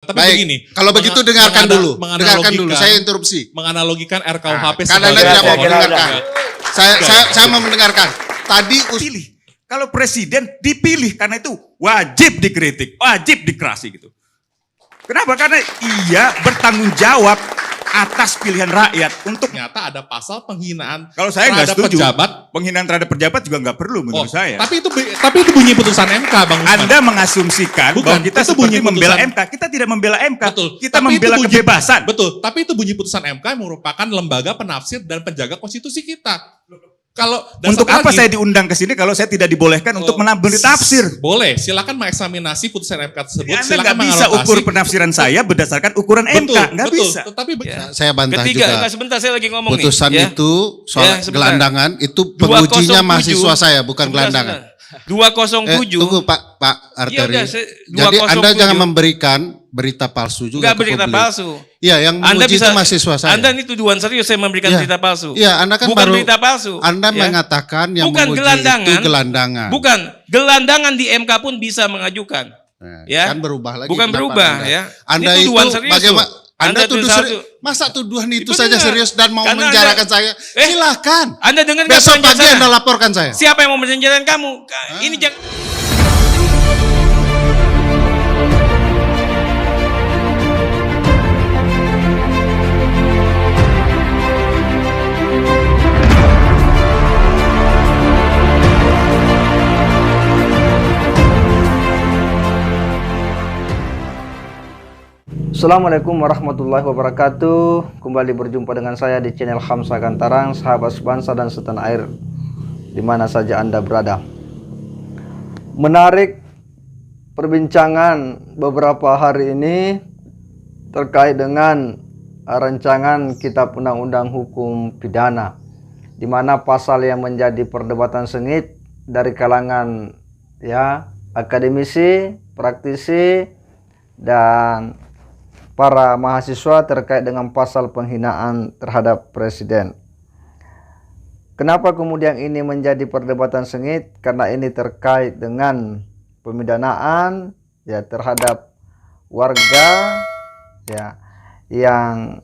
Tapi Baik, begini. kalau begitu dengarkan dulu, saya interupsi. Menganalogikan RKUHP karena Anda tidak mau mendengarkan. Saya mau mendengarkan. Tadi pilih. Kalau presiden dipilih karena itu wajib dikritik, wajib dikerasi gitu. Kenapa? Karena ia bertanggung jawab atas pilihan rakyat untuk ternyata ada pasal penghinaan. Kalau saya nggak setuju, pejabat, penghinaan terhadap pejabat juga nggak perlu menurut saya. Tapi itu bunyi putusan MK, Bang Usman. Anda mengasumsikan bahwa kita seperti membela MK. Kita tidak membela MK. Betul. Kita membela kebebasan. Betul. Tapi itu bunyi putusan MK yang merupakan lembaga penafsir dan penjaga konstitusi kita. Kalau untuk apa saya diundang ke sini kalau saya tidak dibolehkan untuk menambah tafsir? Boleh, silakan mengeksaminasi putusan MK tersebut. Anda nggak bisa ukur penafsiran saya berdasarkan ukuran MK, nggak bisa. Tetapi saya bantah juga. Sebentar saya lagi ngomong putusan nih. Itu soal gelandangan itu pengujinya mahasiswa saya, bukan gelandangan. 207. Tunggu Pak Arteri. Jadi Anda jangan memberikan berita palsu juga. Enggak berita palsu. Iya, yang menguji itu mahasiswa saya. Anda ini tuduhan serius saya memberikan berita palsu. Iya, Anda kan bukan berita palsu. Anda mengatakan yang bukan menguji gelandangan, itu gelandangan. Bukan, gelandangan di MK pun bisa mengajukan. Ya. Kan berubah lagi. Bukan berubah ya. Anda ini itu bagaimana? Anda tuduh masa tuduhan itu saja serius dan mau menjarakan saya? Silakan. Anda dengar besok pagi Anda laporkan saya. Siapa yang mau menjarakan kamu? Ini jangan. Assalamualaikum warahmatullahi wabarakatuh. Kembali berjumpa dengan saya di channel Khamsa Gantarang, sahabat sebangsa dan setanah air di mana saja Anda berada. Menarik perbincangan beberapa hari ini terkait dengan rancangan Kitab Undang-Undang Hukum Pidana, di mana pasal yang menjadi perdebatan sengit dari kalangan akademisi, praktisi, dan para mahasiswa terkait dengan pasal penghinaan terhadap presiden. Kenapa kemudian ini menjadi perdebatan sengit? Karena ini terkait dengan pemidanaan terhadap warga yang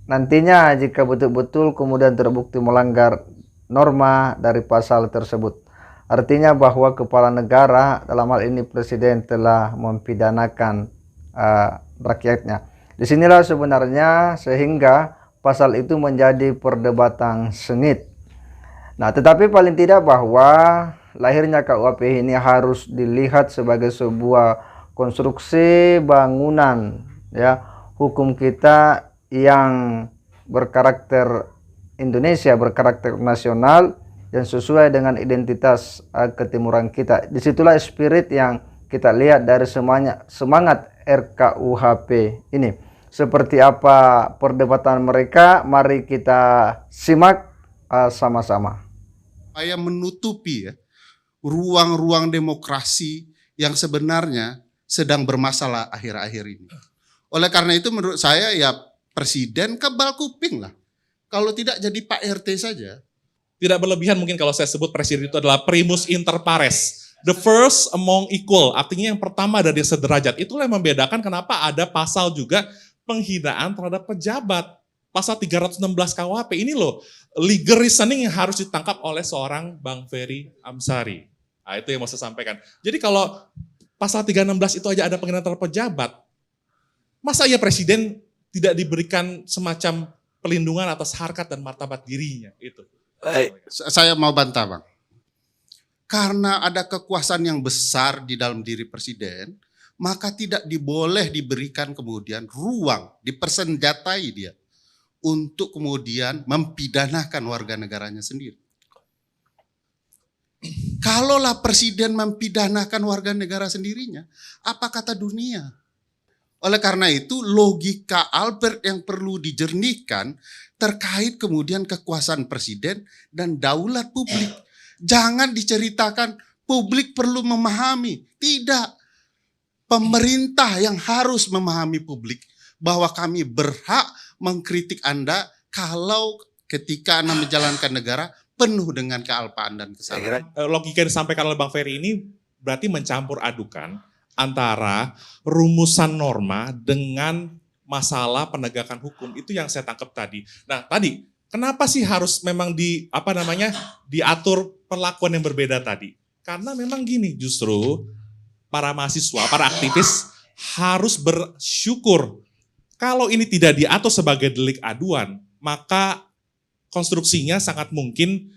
nantinya jika betul-betul kemudian terbukti melanggar norma dari pasal tersebut. Artinya bahwa kepala negara, dalam hal ini presiden, telah mempidanakan rakyatnya. Disinilah sebenarnya sehingga pasal itu menjadi perdebatan sengit. Nah, tetapi paling tidak bahwa lahirnya KUHP ini harus dilihat sebagai sebuah konstruksi bangunan hukum kita yang berkarakter Indonesia, berkarakter nasional dan sesuai dengan identitas ketimuran kita. Disitulah spirit yang kita lihat dari semangat RKUHP ini. Seperti apa perdebatan mereka, mari kita simak sama-sama. Supaya menutupi ruang-ruang demokrasi yang sebenarnya sedang bermasalah akhir-akhir ini. Oleh karena itu menurut saya presiden kebal kuping lah. Kalau tidak jadi Pak RT saja. Tidak berlebihan mungkin kalau saya sebut presiden itu adalah primus inter pares. The first among equal, artinya yang pertama dari sederajat. Itulah yang membedakan kenapa ada pasal juga penghinaan terhadap pejabat. Pasal 316 KUHP ini loh, legal reasoning yang harus ditangkap oleh seorang Bang Ferry Amsari. Nah, itu yang mau saya sampaikan. Jadi kalau pasal 316 itu aja ada penghinaan terhadap pejabat, masa ya presiden tidak diberikan semacam pelindungan atas harkat dan martabat dirinya? Itu. Saya mau bantah, Bang. Karena ada kekuasaan yang besar di dalam diri presiden, maka tidak boleh diberikan kemudian ruang, dipersenjatai dia untuk kemudian mempidanakan warga negaranya sendiri. Kalaulah presiden mempidanakan warga negara sendirinya, apa kata dunia? Oleh karena itu logika Albert yang perlu dijernihkan terkait kemudian kekuasaan presiden dan daulat publik. Jangan diceritakan publik perlu memahami. Tidak. Pemerintah yang harus memahami publik bahwa kami berhak mengkritik Anda kalau ketika Anda menjalankan negara penuh dengan kealpaan dan kesalahan. Logika yang disampaikan oleh Bang Ferry ini berarti mencampur adukan antara rumusan norma dengan masalah penegakan hukum. Itu yang saya tangkap tadi. Nah, tadi kenapa sih harus memang diatur perlakuan yang berbeda tadi? Karena memang gini, justru para mahasiswa, para aktivis harus bersyukur kalau ini tidak diatur sebagai delik aduan, maka konstruksinya sangat mungkin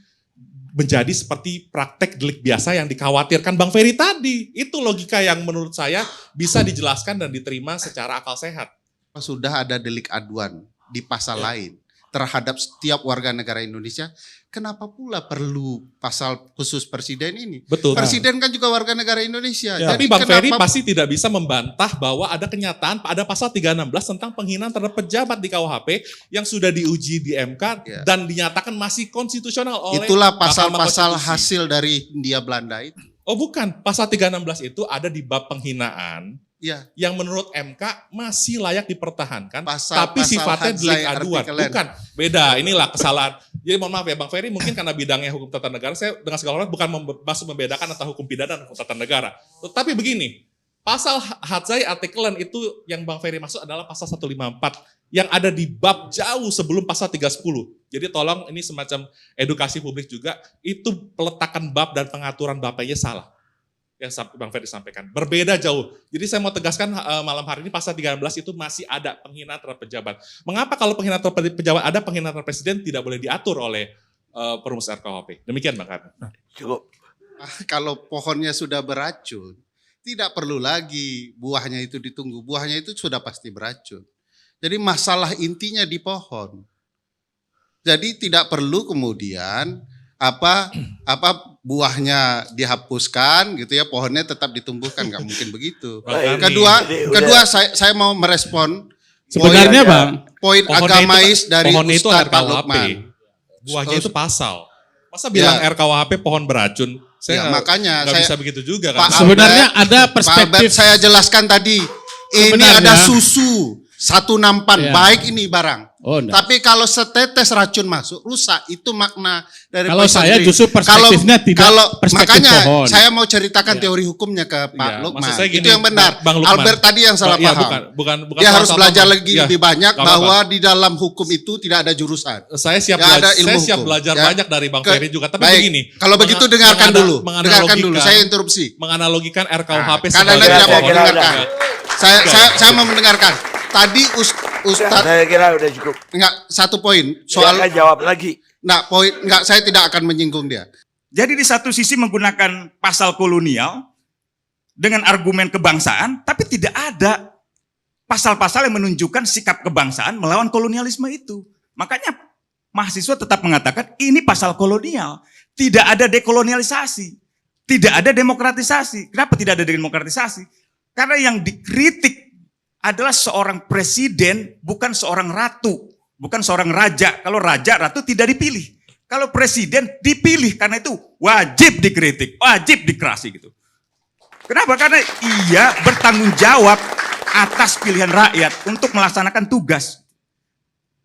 menjadi seperti praktek delik biasa yang dikhawatirkan Bang Ferry tadi. Itu logika yang menurut saya bisa dijelaskan dan diterima secara akal sehat. Sudah ada delik aduan di pasal lain terhadap setiap warga negara Indonesia, kenapa pula perlu pasal khusus presiden ini? Betul. Presiden kan juga warga negara Indonesia. Ya, Jadi tapi Bang Ferry kenapa pasti tidak bisa membantah bahwa ada kenyataan, ada pasal 316 tentang penghinaan terhadap pejabat di KUHP yang sudah diuji di MK Ya. dan dinyatakan masih konstitusional oleh itulah Mahkamah pasal-pasal Konstitusi. hasil dari Hindia Belanda itu? Oh bukan, pasal 316 itu ada di bab penghinaan Ya, yang menurut MK masih layak dipertahankan, Pasal- tapi pasal sifatnya hadzai delik aduan. artikelen. Bukan, beda. Inilah kesalahan. Jadi mohon maaf ya Bang Ferry, mungkin karena bidangnya hukum tata negara, saya dengan segala hormat bukan maksud membedakan antara hukum pidana dan hukum tata negara. Tetapi begini, pasal hadzai artikelen itu yang Bang Ferry maksud adalah pasal 154 yang ada di bab jauh sebelum pasal 310. Jadi tolong ini semacam edukasi publik juga, itu peletakan bab dan pengaturan bapaknya salah. Yang Bang Ferry sampaikan. Berbeda jauh. Jadi saya mau tegaskan malam hari ini pasal 13 itu masih ada penghinaan terhadap pejabat. Mengapa kalau penghinaan terhadap pejabat ada, penghinaan terhadap presiden tidak boleh diatur oleh perumus RKUHP? Demikian Bang Karno. Cukup. kalau pohonnya sudah beracun, tidak perlu lagi buahnya itu ditunggu. Buahnya itu sudah pasti beracun. Jadi masalah intinya di pohon. Jadi tidak perlu kemudian buahnya dihapuskan gitu ya, pohonnya tetap ditumbuhkan, nggak mungkin begitu. Bang Kedua saya mau merespon Sebenarnya poin- Bang, poin agamais dari pohonnya itu Ustadz Pak RKUHP. Lukman. Buahnya itu pasal. Masa bilang RKUHP pohon beracun? Ya, makanya nggak saya- bisa begitu juga Pak kan. sebenarnya Albert, ada Pak Albert, perspektif. saya jelaskan tadi, ini Sebenarnya- ada susu 164 Ya. baik ini barang. Oh, enggak. Tapi kalau setetes racun masuk rusak, itu makna dari Kalau poin saya santri. justru perspektifnya tidak perspektif makanya pohon. saya mau ceritakan teori hukumnya ke Pak Iya, Lukman. maksud saya gini, Itu yang benar. Bang Lukman. Albert tadi yang salah Iya, paham. bukan Dia salah harus satu, belajar Bang. lagi Iya, lebih banyak nggak apa-apa. bahwa di dalam hukum itu tidak ada jurusan. Saya siap Ya, ada ilmu saya siap hukum. belajar Ya. banyak dari Bang Ke- Ferry juga. Tapi Baik, begini. kalau begitu dengarkan dulu. Dengarkan dulu, menganalogikan- saya interupsi. Menganalogikan RKUHP Karena Anda sebagai tidak mau pohon. mendengarkan. Saya mau mendengarkan. Tadi Ustadz Saya kira udah cukup. enggak satu poin Soal soal jawab lagi. saya tidak akan menyinggung dia. Jadi di satu sisi menggunakan pasal kolonial dengan argumen kebangsaan, tapi tidak ada pasal-pasal yang menunjukkan sikap kebangsaan melawan kolonialisme itu. Makanya mahasiswa tetap mengatakan ini pasal kolonial. Tidak ada dekolonialisasi. Tidak ada demokratisasi. Kenapa tidak ada demokratisasi? Karena yang dikritik adalah seorang presiden, bukan seorang ratu. Bukan seorang raja. Kalau raja, ratu tidak dipilih. Kalau presiden dipilih, karena itu wajib dikritik, wajib dikerasi gitu. Kenapa? Karena ia bertanggung jawab atas pilihan rakyat untuk melaksanakan tugas.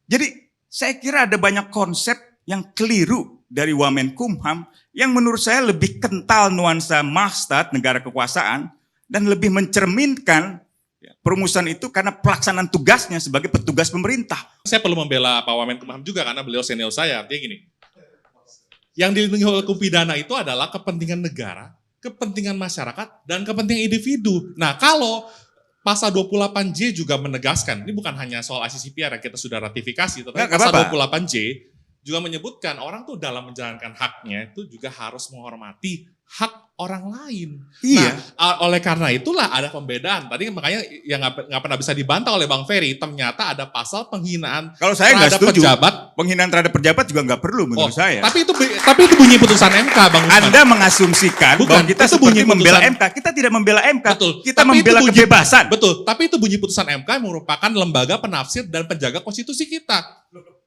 Jadi saya kira ada banyak konsep yang keliru dari Wamenkumham yang menurut saya lebih kental nuansa Maastad, negara kekuasaan, dan lebih mencerminkan perumusan itu karena pelaksanaan tugasnya sebagai petugas pemerintah. Saya perlu membela Pak Wamenkumham juga karena beliau senior saya. Artinya gini, yang dilindungi oleh hukum pidana itu adalah kepentingan negara, kepentingan masyarakat, dan kepentingan individu. Nah kalau pasal 28J juga menegaskan, ini bukan hanya soal ICCPR yang kita sudah ratifikasi, tetapi Nggak pasal apa-apa. 28J juga menyebutkan orang tuh dalam menjalankan haknya itu juga harus menghormati hak orang lain. Iya. Nah, oleh karena itulah ada pembedaan. Tadi makanya yang nggak pernah bisa dibantah oleh Bang Ferry, ternyata ada pasal penghinaan Kalau saya nggak terhadap setuju, pejabat. penghinaan terhadap pejabat juga nggak perlu menurut saya. Tapi itu bunyi putusan MK, Bang Usman. Anda mengasumsikan Bukan, bahwa kita itu bunyi seperti membela putusan. MK. Kita tidak membela MK. Betul. Kita Tapi membela itu bunyi- kebebasan. Betul, tapi itu bunyi putusan MK yang merupakan lembaga penafsir dan penjaga konstitusi kita.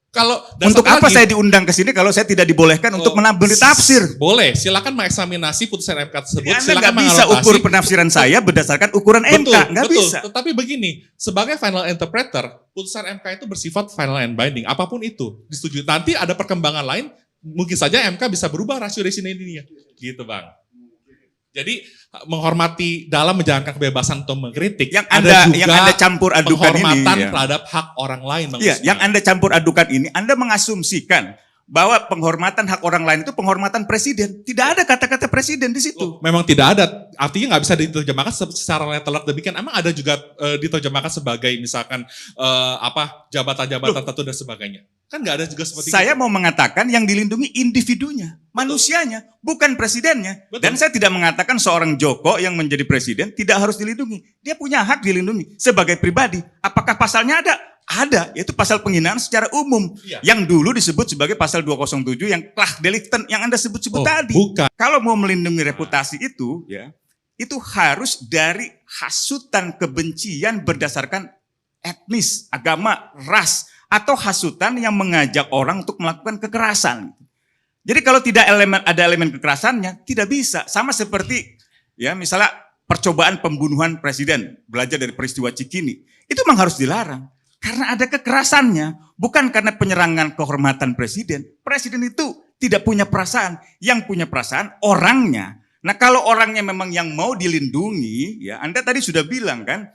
Kalau dan Untuk satu apa lagi, saya diundang ke sini kalau saya tidak dibolehkan untuk menambah tafsir? Boleh, silakan mengeksaminasi putusan MK tersebut. Anda Silakan nggak bisa menganotasi. ukur penafsiran saya berdasarkan ukuran Betul, MK. Nggak betul. bisa. Tetapi begini, sebagai final interpreter, putusan MK itu bersifat final and binding. Apapun itu, disetujui. Nanti ada perkembangan lain, mungkin saja MK bisa berubah rasio desinendinya. Gitu Bang. Jadi menghormati dalam menjalankan kebebasan untuk mengkritik. Yang ada juga yang Anda campur adukan penghormatan ini, terhadap hak orang lain, Bang Iya, Usman. yang Anda campur adukan ini, Anda mengasumsikan bahwa penghormatan hak orang lain itu penghormatan presiden. Tidak ada kata-kata presiden di situ. Memang tidak ada, artinya nggak bisa diterjemahkan secara letter demikian. Emang ada juga diterjemahkan sebagai misalkan jabatan-jabatan tertentu dan sebagainya. Kan nggak ada juga seperti Saya itu. mau mengatakan yang dilindungi individunya, manusianya, bukan presidennya. Betul. Dan saya tidak mengatakan seorang Joko yang menjadi presiden tidak harus dilindungi. Dia punya hak dilindungi sebagai pribadi. Apakah pasalnya ada? Ada, yaitu pasal penghinaan secara umum. Iya. Yang dulu disebut sebagai pasal 207 yang Klagdelikten yang Anda sebut-sebut tadi. Bukan. Kalau mau melindungi reputasi itu, ya, itu harus dari hasutan kebencian berdasarkan etnis, agama, ras, atau hasutan yang mengajak orang untuk melakukan kekerasan. Jadi kalau tidak ada elemen kekerasannya, tidak bisa. Sama seperti ya misalnya percobaan pembunuhan presiden, belajar dari peristiwa Cikini. Itu memang harus dilarang. Karena ada kekerasannya, bukan karena penyerangan kehormatan presiden. Presiden itu tidak punya perasaan. Yang punya perasaan orangnya. Nah kalau orangnya memang yang mau dilindungi, ya Anda tadi sudah bilang kan,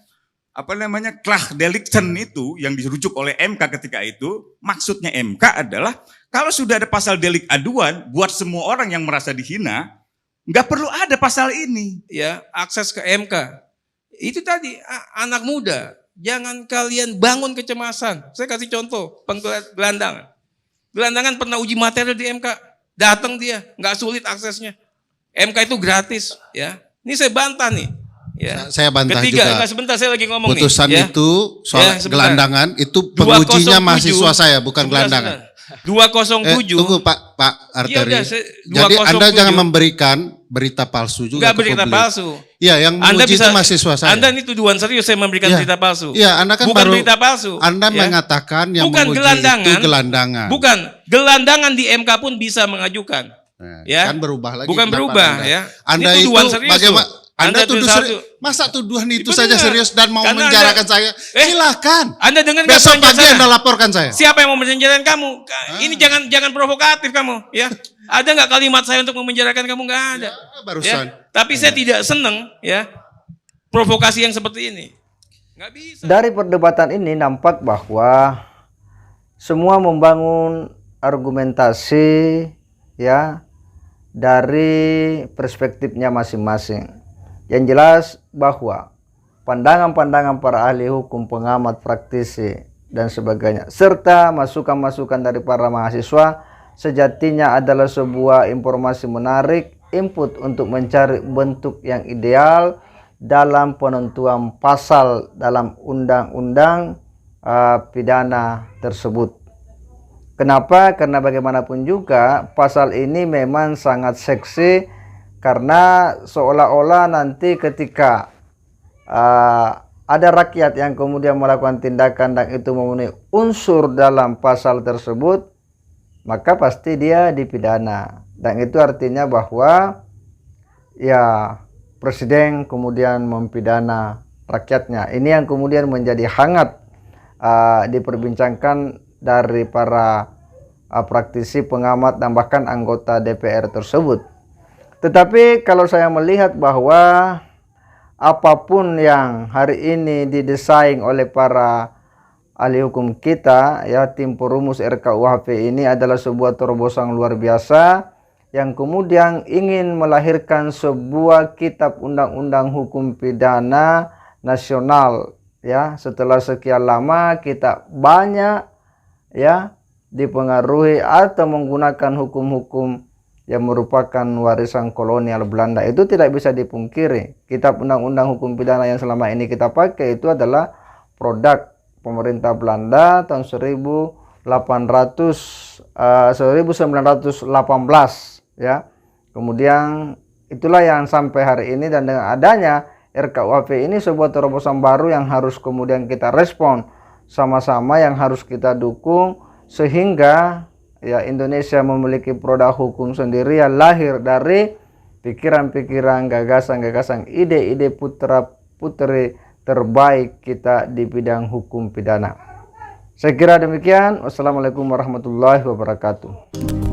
Klagdelikten itu yang dirujuk oleh MK ketika itu, maksudnya MK adalah kalau sudah ada pasal delik aduan buat semua orang yang merasa dihina, nggak perlu ada pasal ini. Ya, akses ke MK. Itu tadi anak muda, jangan kalian bangun kecemasan. Saya kasih contoh, gelandangan. Gelandangan pernah uji materi di MK, datang dia, nggak sulit aksesnya. MK itu gratis, ya. Ini saya bantah nih. Ya. Saya bantah Ketiga, juga. sebentar saya lagi ngomong Putusan nih. itu soal sebentar. gelandangan itu pengujinya 207. mahasiswa saya, bukan gelandangan. 207. Tunggu Pak Arteri. Iya, Jadi 207. Anda jangan memberikan berita palsu juga Enggak ke berita publik. palsu. Iya, yang menguji itu mahasiswa saya. Anda ini tuduhan serius saya memberikan Iya. berita palsu. Iya, Anda kan bukan baru berita palsu. Anda ya. mengatakan yang Bukan menguji gelandangan. itu gelandangan. Bukan, gelandangan di MK pun bisa mengajukan. Nah, Ya. Kan berubah lagi. Bukan pendapat berubah Anda. ya. Anda Ini itu tuduhan serius bagaimana? loh. Anda tuduh tuduh serius. Masa tuduhan itu Benar. saja serius dan mau Karena menjarakan saya? Silakan. Anda dengar nggak Besok penjelasan pagi saya? Anda laporkan saya. Siapa yang mau menjarakan kamu? Ini jangan provokatif kamu, ya. Ada nggak kalimat saya untuk memenjarakan kamu? Nggak ada. Barusan. Ya. Tapi saya tidak senang, ya, provokasi yang seperti ini. Nggak bisa. Dari perdebatan ini nampak bahwa semua membangun argumentasi ya dari perspektifnya masing-masing. Yang jelas bahwa pandangan-pandangan para ahli hukum, pengamat, praktisi dan sebagainya serta masukan-masukan dari para mahasiswa sejatinya adalah sebuah informasi menarik, input untuk mencari bentuk yang ideal dalam penentuan pasal dalam undang-undang pidana tersebut. Kenapa? Karena bagaimanapun juga pasal ini memang sangat seksi karena seolah-olah nanti ketika ada rakyat yang kemudian melakukan tindakan dan itu memenuhi unsur dalam pasal tersebut, maka pasti dia dipidana. Dan itu artinya bahwa ya presiden kemudian mempidana rakyatnya. Ini yang kemudian menjadi hangat diperbincangkan dari para praktisi, pengamat dan bahkan anggota DPR tersebut. Tetapi kalau saya melihat bahwa apapun yang hari ini didesain oleh para ahli hukum kita, ya tim perumus RKUHP ini adalah sebuah terobosan luar biasa yang kemudian ingin melahirkan sebuah kitab undang-undang hukum pidana nasional. Ya, setelah sekian lama kita banyak ya dipengaruhi atau menggunakan hukum-hukum yang merupakan warisan kolonial Belanda. Itu tidak bisa dipungkiri. Kitab undang-undang hukum pidana yang selama ini kita pakai itu adalah produk pemerintah Belanda tahun 1918 ya. Kemudian itulah yang sampai hari ini, dan dengan adanya RKUHP ini sebuah terobosan baru yang harus kemudian kita respon sama-sama, yang harus kita dukung sehingga ya Indonesia memiliki produk hukum sendiri yang lahir dari pikiran-pikiran, gagasan-gagasan, ide-ide putra-putri terbaik kita di bidang hukum pidana. Saya kira demikian. Wassalamualaikum warahmatullahi wabarakatuh.